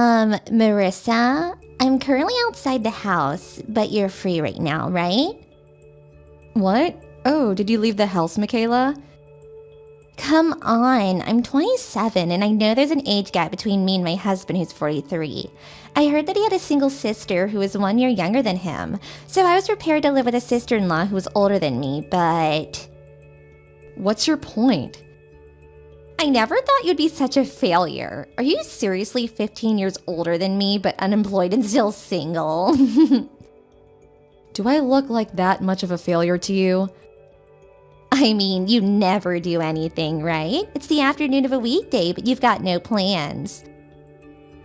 Marissa, I'm currently outside the house, but you're free right now, right? What? Oh, did you leave the house, Michaela? Come on, I'm 27 and I know there's an age gap between me and my husband who's 43. I heard that he had a single sister who was 1 year younger than him, so I was prepared to live with a sister-in-law who was older than me, but... What's your point? I never thought you'd be such a failure. Are you seriously 15 years older than me, but unemployed and still single? Do I look like that much of a failure to you? I mean, you never do anything, right? It's the afternoon of a weekday, but you've got no plans.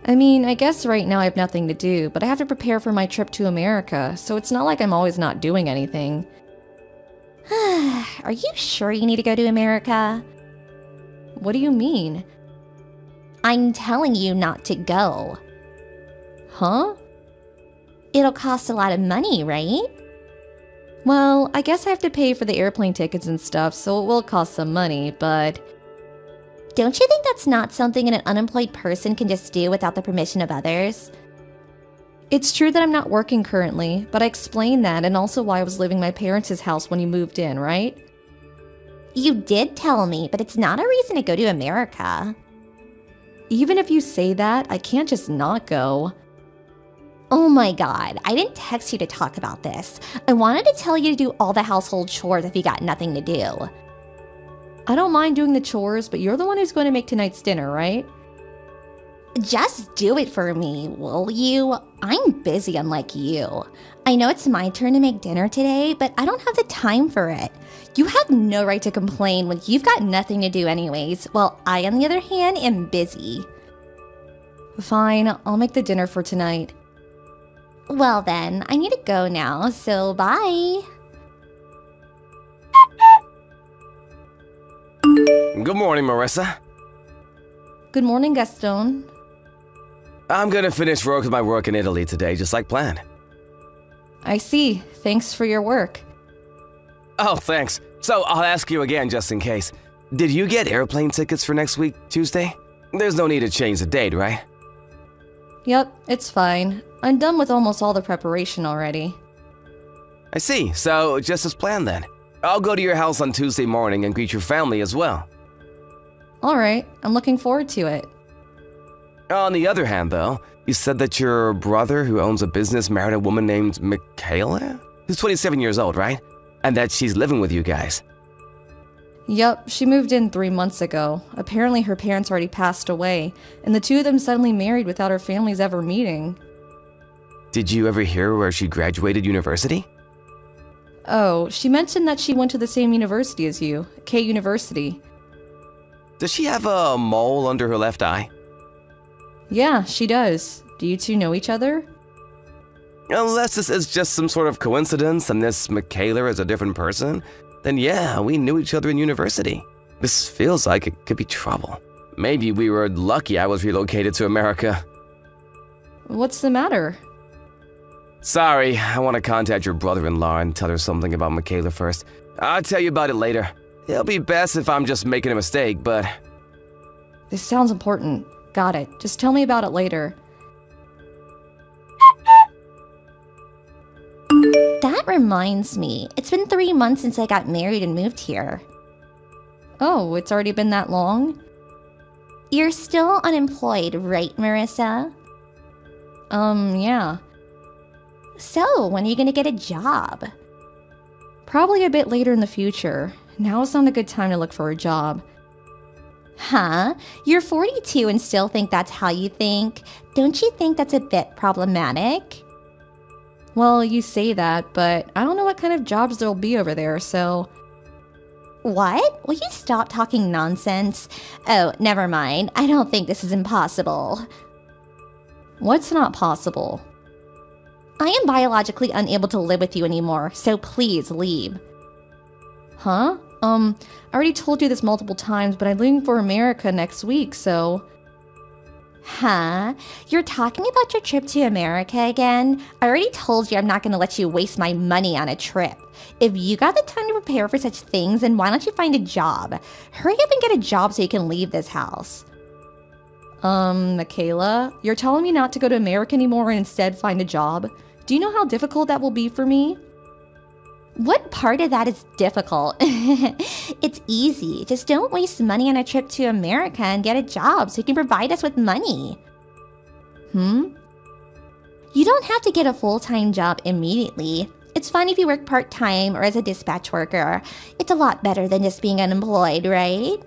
I mean, I guess right now I have nothing to do, but I have to prepare for my trip to America, so it's not like I'm always not doing anything. Are you sure you need to go to America? What do you mean? I'm telling you not to go. Huh? It'll cost a lot of money, right? Well, I guess I have to pay for the airplane tickets and stuff, so it will cost some money, but... Don't you think that's not something an unemployed person can just do without the permission of others? It's true that I'm not working currently, but I explained that and also why I was living at my parents' house when you moved in, right? You did tell me, but it's not a reason to go to America. Even if you say that, I can't just not go. Oh my god, I didn't text you to talk about this. I wanted to tell you to do all the household chores if you got nothing to do. I don't mind doing the chores, but you're the one who's going to make tonight's dinner, right? Just do it for me, will you? I'm busy unlike you. I know it's my turn to make dinner today, but I don't have the time for it. You have no right to complain when you've got nothing to do anyways, while I, on the other hand, am busy. Fine, I'll make the dinner for tonight. Well then, I need to go now, so bye. Good morning, Marissa. Good morning, Gaston. I'm gonna finish with my work in Italy today, just like planned. I see. Thanks for your work. Oh, thanks. So, I'll ask you again just in case. Did you get airplane tickets for next week, Tuesday? There's no need to change the date, right? Yep, it's fine. I'm done with almost all the preparation already. I see. So, just as planned then. I'll go to your house on Tuesday morning and greet your family as well. Alright, I'm looking forward to it. On the other hand, though, you said that your brother who owns a business married a woman named Michaela? Who's 27 years old, right? And that she's living with you guys. Yup, she moved in 3 months ago. Apparently her parents already passed away, and the two of them suddenly married without her families ever meeting. Did you ever hear where she graduated university? Oh, she mentioned that she went to the same university as you, K University. Does she have a mole under her left eye? Yeah, she does. Do you two know each other? Unless this is just some sort of coincidence and this Michaela is a different person, then yeah, we knew each other in university. This feels like it could be trouble. Maybe we were lucky I was relocated to America. What's the matter? Sorry, I want to contact your brother-in-law and tell her something about Michaela first. I'll tell you about it later. It'll be best if I'm just making a mistake, but... This sounds important. Got it. Just tell me about it later. That reminds me, it's been 3 months since I got married and moved here. Oh, it's already been that long? You're still unemployed, right, Marissa? Yeah. So, when are you gonna get a job? Probably a bit later in the future. Now is not a good time to look for a job. Huh? You're 42 and still think that's how you think? Don't you think that's a bit problematic? Well, you say that, but I don't know what kind of jobs there'll be over there, so... What? Will you stop talking nonsense? Oh, never mind. I don't think this is impossible. What's not possible? I am biologically unable to live with you anymore, so please leave. Huh? I already told you this multiple times, but I'm leaving for America next week, so... Huh? You're talking about your trip to America again? I already told you I'm not gonna let you waste my money on a trip. If you got the time to prepare for such things, then why don't you find a job? Hurry up and get a job so you can leave this house. Michaela, you're telling me not to go to America anymore and instead find a job? Do you know how difficult that will be for me? What part of that is difficult? It's easy. Just don't waste money on a trip to America and get a job so you can provide us with money. You don't have to get a full-time job immediately. It's fine if you work part-time or as a dispatch worker. It's a lot better than just being unemployed, right?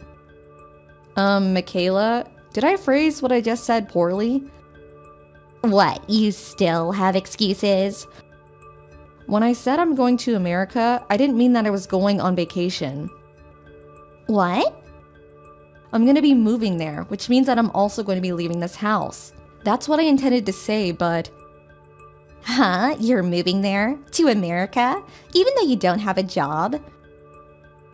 Michaela, did I phrase what I just said poorly? What, you still have excuses? When I said I'm going to America, I didn't mean that I was going on vacation. What? I'm going to be moving there, which means that I'm also going to be leaving this house. That's what I intended to say, but... Huh? You're moving there? To America? Even though you don't have a job?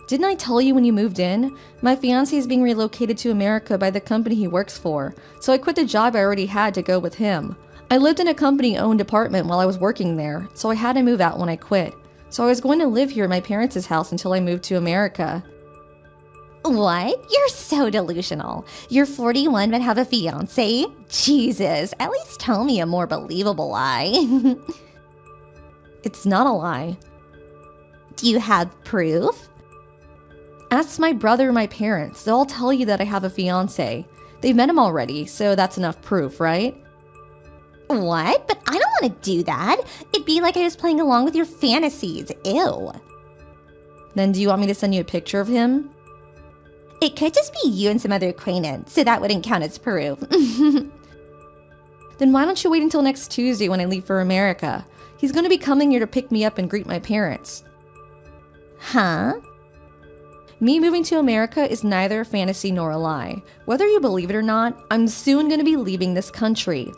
Didn't I tell you when you moved in? My fiancé is being relocated to America by the company he works for, so I quit the job I already had to go with him. I lived in a company-owned apartment while I was working there, so I had to move out when I quit. So I was going to live here at my parents' house until I moved to America. What? You're so delusional. You're 41 but have a fiancé? Jesus, at least tell me a more believable lie. It's not a lie. Do you have proof? Ask my brother or my parents. They'll all tell you that I have a fiancé. They've met him already, so that's enough proof, right? What? But I don't want to do that. It'd be like I was playing along with your fantasies. Ew. Then do you want me to send you a picture of him? It could just be you and some other acquaintance, so that wouldn't count as proof. Then why don't you wait until next Tuesday when I leave for America? He's going to be coming here to pick me up and greet my parents. Huh? Me moving to America is neither a fantasy nor a lie. Whether you believe it or not, I'm soon going to be leaving this country.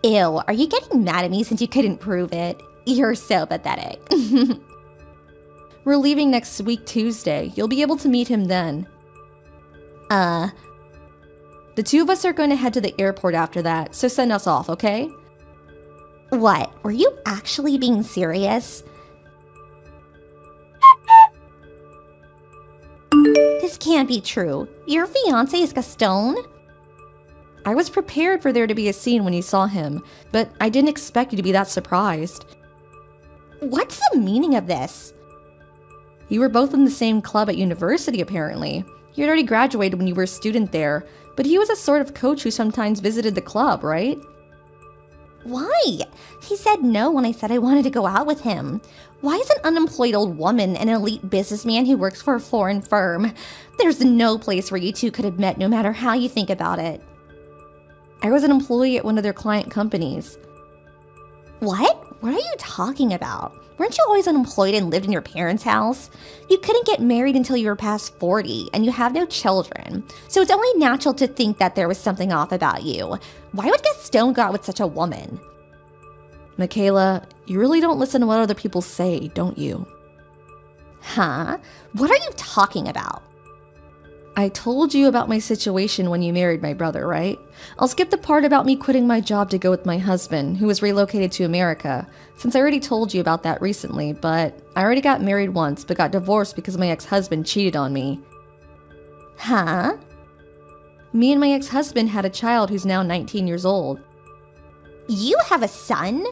Ew, are you getting mad at me since you couldn't prove it? You're so pathetic. We're leaving next week Tuesday. You'll be able to meet him then. The two of us are going to head to the airport after that, so send us off, okay? What? Were you actually being serious? This can't be true. Your fiancé is Gaston? I was prepared for there to be a scene when you saw him, but I didn't expect you to be that surprised. What's the meaning of this? You were both in the same club at university, apparently. You had already graduated when you were a student there, but he was a sort of coach who sometimes visited the club, right? Why? He said no when I said I wanted to go out with him. Why is an unemployed old woman an elite businessman who works for a foreign firm? There's no place where you two could have met no matter how you think about it. I was an employee at one of their client companies. What? What are you talking about? Weren't you always unemployed and lived in your parents' house? You couldn't get married until you were past 40, and you have no children. So it's only natural to think that there was something off about you. Why would Gaston go out with such a woman? Michaela, you really don't listen to what other people say, don't you? Huh? What are you talking about? I told you about my situation when you married my brother, right? I'll skip the part about me quitting my job to go with my husband, who was relocated to America, since I already told you about that recently, but I already got married once, but got divorced because my ex-husband cheated on me. Huh? Me and my ex-husband had a child who's now 19 years old. You have a son?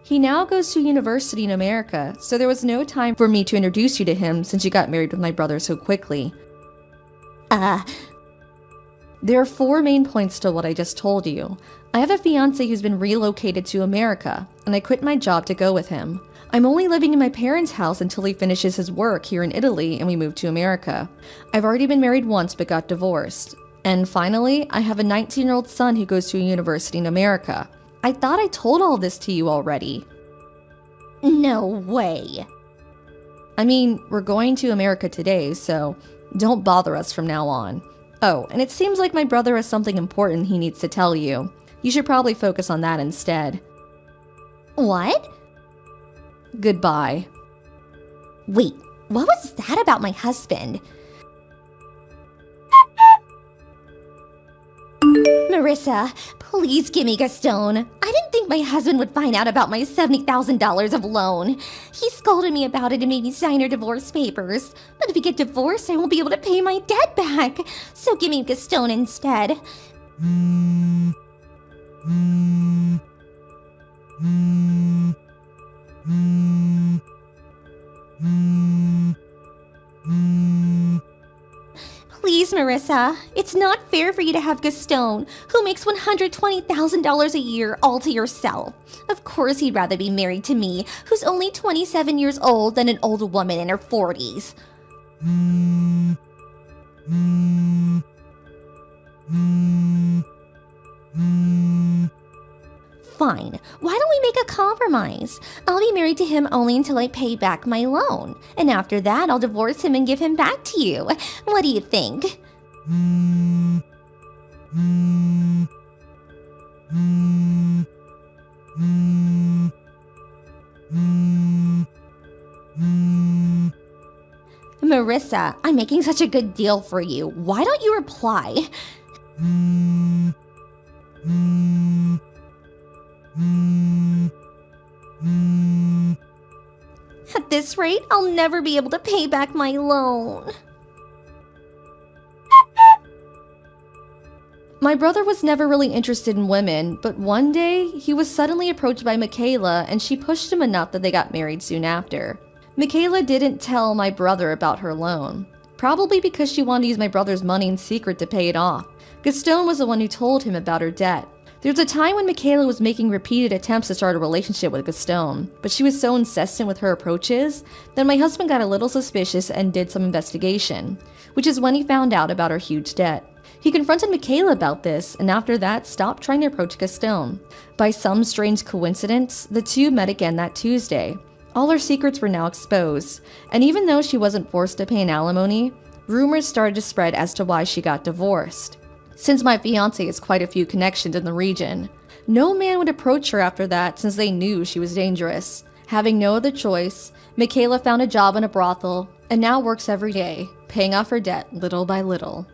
He now goes to university in America, so there was no time for me to introduce you to him since you got married with my brother so quickly. There are 4 main points to what I just told you. I have a fiancé who's been relocated to America, and I quit my job to go with him. I'm only living in my parents' house until he finishes his work here in Italy and we move to America. I've already been married once but got divorced. And finally, I have a 19-year-old son who goes to a university in America. I thought I told all this to you already. No way. I mean, we're going to America today, so don't bother us from now on. Oh, and it seems like my brother has something important he needs to tell you. You should probably focus on that instead. What? Goodbye. Wait, what was that about my husband? Marissa, Please give me Gaston. I didn't think my husband would find out about my $70,000 of loan. He scolded me about it and made me sign her divorce papers. But if we get divorced, I won't be able to pay my debt back. So give me Gaston instead. Please, Marissa. It's not fair for you to have Gaston, who makes $120,000 a year, all to yourself. Of course he'd rather be married to me, who's only 27 years old, than an old woman in her 40s. Fine. Why don't we make a compromise? I'll be married to him only until I pay back my loan. And after that, I'll divorce him and give him back to you. What do you think? Marissa, I'm making such a good deal for you. Why don't you reply? At this rate, I'll never be able to pay back my loan. My brother was never really interested in women, but one day he was suddenly approached by Michaela and she pushed him enough that they got married soon after. Michaela didn't tell my brother about her loan, probably because she wanted to use my brother's money in secret to pay it off. Gaston was the one who told him about her debt. There was a time when Michaela was making repeated attempts to start a relationship with Gaston, but she was so insistent with her approaches that my husband got a little suspicious and did some investigation, which is when he found out about her huge debt. He confronted Michaela about this, and after that stopped trying to approach Gaston. By some strange coincidence, the two met again that Tuesday. All her secrets were now exposed, and even though she wasn't forced to pay an alimony, rumors started to spread as to why she got divorced. Since my fiancé has quite a few connections in the region, no man would approach her after that since they knew she was dangerous. Having no other choice, Michaela found a job in a brothel and now works every day, paying off her debt little by little.